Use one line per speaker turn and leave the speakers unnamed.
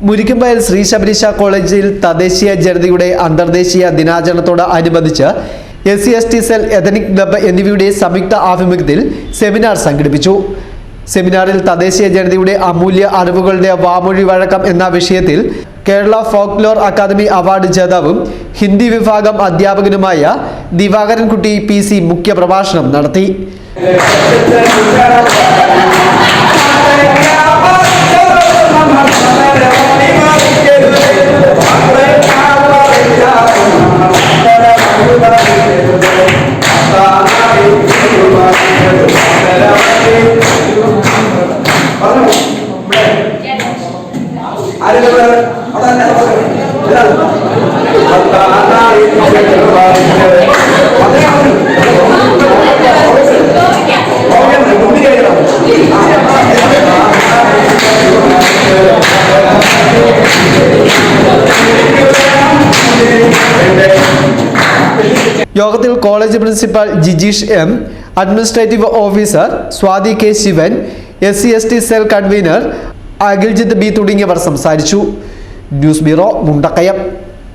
മുരിക്കുംവയൽ ശ്രീ ശബരീശ കോളേജിൽ തദ്ദേശീയ ജനതയുടെ അന്തർദേശീയ ദിനാചരണത്തോടനുബന്ധിച്ച് SC/ST സെൽ, എഥനിക് ക്ലബ്ബ് എന്നിവയുടെ സംയുക്ത ആഭിമുഖ്യത്തിൽ സെമിനാർ സംഘടിപ്പിച്ചു. സെമിനാറിൽ തദ്ദേശീയ ജനതയുടെ അമൂല്യ അറിവുകളുടെ വാമൊഴി വഴക്കം എന്ന വിഷയത്തിൽ കേരള ഫോക്ലോർ അക്കാദമി അവാർഡ് ജേതാവും ഹിന്ദി വിഭാഗം അധ്യാപകനുമായ ദിവാകരൻ കുട്ടി PC മുഖ്യപ്രഭാഷണം നടത്തി. യോഗത്തിൽ college principal Jijeesh M, administrative officer Swathi K Sivan, SC/ST cell convener Akhiljith B തുടങ്ങിയവർ സംസാരിച്ചു. News bureau, Mundakayam.